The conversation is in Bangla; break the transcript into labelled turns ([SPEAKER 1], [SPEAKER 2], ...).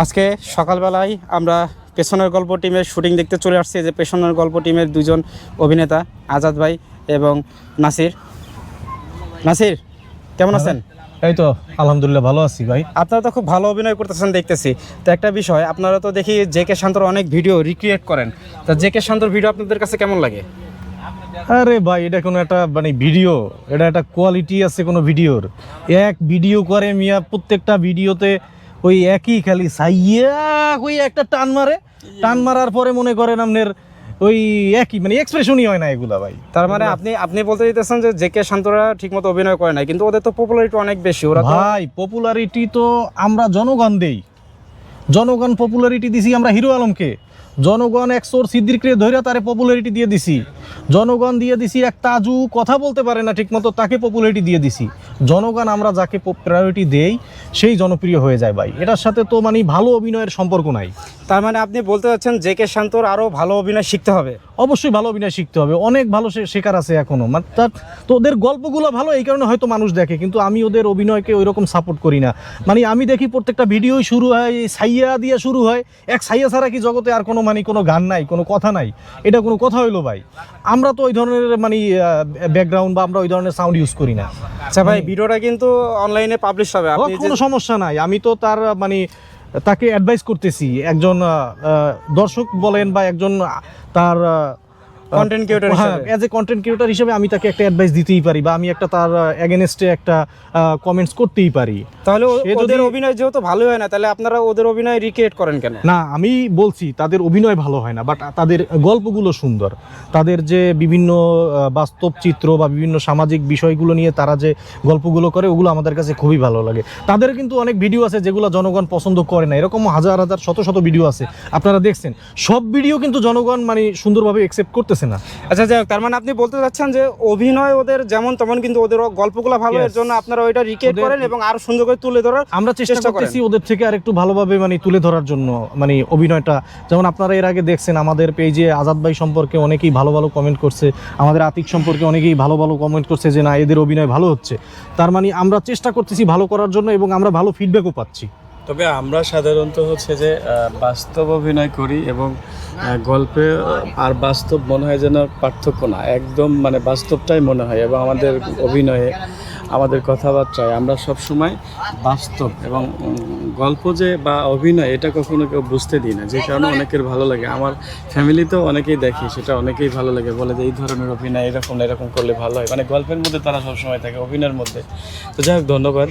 [SPEAKER 1] আজকে সকালবেলায় আমরা পেছনের গল্প টিমের শুটিং দেখতে চলে আসছি। যে পেছনের গল্প টিমের দুজন অভিনেতা আজাদ ভাই এবং নাসির। নাসির, কেমন আছেন?
[SPEAKER 2] এই তো আলহামদুলিল্লাহ ভালো আছি ভাই।
[SPEAKER 1] আপনারা তো খুব ভালো অভিনয় করতেছেন দেখতেছি। তো একটা বিষয়, আপনারা তো দেখি জেকে শান্তর অনেক ভিডিও রিক্রিয়েট করেন। তা জেকে শান্তর ভিডিও আপনাদের কাছে কেমন লাগে?
[SPEAKER 2] আরে ভাই, এটা কোনো একটা মানে ভিডিও, এটা একটা কোয়ালিটি আছে কোনো ভিডিওর। এক ভিডিও করে মিয়া, প্রত্যেকটা ভিডিওতে ওই একই খালি সাইয়া ওই একটা টান মারে, টান মারার পরে মনে করেন আপনার ওই একই মানে এক্সপ্রেশনই হয় না এগুলা ভাই।
[SPEAKER 1] তার মানে আপনি বলতে দিতেছেন যে জেকে শান্তরা ঠিকমতো অভিনয় করে না, কিন্তু ওদের তো পপুলারিটি অনেক বেশি। ওরা তো
[SPEAKER 2] ভাই পপুলারিটি তো আমরা জনগণ দেই, জনগণ পপুলারিটি দিছি আমরা হিরো আলমকে। জনগণ এক চোর সিদ্দিককে ধইরা তারে পপুলারিটি দিয়ে দিছি। জনগণ দিয়ে দিছি এক তাজু, কথা বলতে পারে না ঠিকমতো, তাকে পপুলারিটি দিয়ে দিছি। জনগণ আমরা যাকে প্রায়োরিটি দেই সেই জনপ্রিয় হয়ে যায় ভাই। এটার সাথে তো মানে ভালো অভিনয়ের সম্পর্ক নাই।
[SPEAKER 1] তার মানে আপনি বলতে চাচ্ছেন জেকে শান্তর আরও ভালো অভিনয় শিখতে হবে?
[SPEAKER 2] অবশ্যই ভালো অভিনয় শিখতে হবে, অনেক ভালো শেখার আছে এখনো। মানে তো ওদের গল্পগুলো ভালো, এই কারণে হয়তো মানুষ দেখে, কিন্তু আমি ওদের অভিনয়কে ওই রকম সাপোর্ট করি না। মানে আমি দেখি প্রত্যেকটা ভিডিওই শুরু হয় এই সাইয়া দিয়ে শুরু হয়। এক সাইয়া ছাড়া কি জগতে আর কোনো মানে কোনো গান নাই, কোনো কথা নাই? এটা কোনো কথা হইলো ভাই? আমরা তো ওই ধরনের মানে ব্যাকগ্রাউন্ড বা আমরা ওই ধরনের সাউন্ড ইউজ করি না।
[SPEAKER 1] আচ্ছা ভাই, ভিডিওটা কিন্তু অনলাইনে পাবলিশ হবে, আপনি
[SPEAKER 2] কোনো সমস্যা নাই। আমি তো তার মানে তাকে অ্যাডভাইস করতেছি, একজন দর্শক বলেন বা একজন তার
[SPEAKER 1] কন্টেন্ট ক্রিয়েটর হিসেবে,
[SPEAKER 2] অ্যাজ এ কন্টেন্ট ক্রিয়েটর হিসেবে আমি তাকে একটা অ্যাডভাইস দিতেই পারি, বা আমি একটা তার এগেনস্টে একটা কমেন্টস করতেই পারি।
[SPEAKER 1] তাহলে ওদের অভিনয় যেহেতু ভালো হয় না, তাহলে আপনারা ওদের অভিনয় রিক্রিয়েট করেন কেন?
[SPEAKER 2] না, আমি বলছি তাদের অভিনয় ভালো হয় না, বাট তাদের গল্পগুলো সুন্দর। তাদের যে বিভিন্ন বাস্তব চিত্র বা বিভিন্ন সামাজিক বিষয়গুলো নিয়ে তারা যে গল্পগুলো করে, ওগুলো আমাদের কাছে খুবই ভালো লাগে। তাদের কিন্তু অনেক ভিডিও আছে যেগুলো জনগণ পছন্দ করে না, এরকম হাজার হাজার শত শত ভিডিও আছে, আপনারা দেখছেন। সব ভিডিও কিন্তু জনগণ মানে সুন্দরভাবে অ্যাকসেপ্ট করতেছে না।
[SPEAKER 1] আচ্ছা যাই হোক, তার মানে আপনি বলতে চাচ্ছেন যে অভিনয় ওদের যেমন তেমন, কিন্তু ওদের গল্পগুলো ভালো, এর জন্য আপনারা ওইটা রিক্রিয়েট করেন এবং আরো সুন্দর করে তুলে ধরার
[SPEAKER 2] আমরা চেষ্টা করতেছি ওদের থেকে আর একটু ভালোভাবে মানে তুলে ধরার জন্য মানে অভিনয়টা। যেমন আপনারা এর আগে দেখছেন আমাদের পেজে আজাদ ভাই সম্পর্কে অনেকেই ভালো ভালো কমেন্ট করছে, আমাদের আতিক সম্পর্কে অনেকেই ভালো ভালো কমেন্ট করছে যে না, এদের অভিনয় ভালো হচ্ছে। তার মানে আমরা চেষ্টা করতেছি ভালো করার জন্য এবং আমরা ভালো ফিডব্যাকও পাচ্ছি।
[SPEAKER 3] তবে আমরা সাধারণত হচ্ছে যে বাস্তব অভিনয় করি এবং গল্পে আর বাস্তব মনে হয় যেন পার্থক্য না, একদম মানে বাস্তবটাই মনে হয়। এবং আমাদের অভিনয়ে, আমাদের কথাবার্তায় আমরা সব সময় বাস্তব এবং গল্প যে বা অভিনয়, এটা কখনো কেউ বুঝতে দিই না, যে কারণে অনেকের ভালো লাগে। আমার ফ্যামিলিতেও অনেকেই দেখি, সেটা অনেকেই ভালো লাগে, বলে যে এই ধরনের অভিনয় এরকম এরকম করলে ভালো হয়। মানে গল্পের মধ্যে তারা সবসময় থাকে, অভিনয়ের মধ্যে। তো যাই হোক, ধন্যবাদ।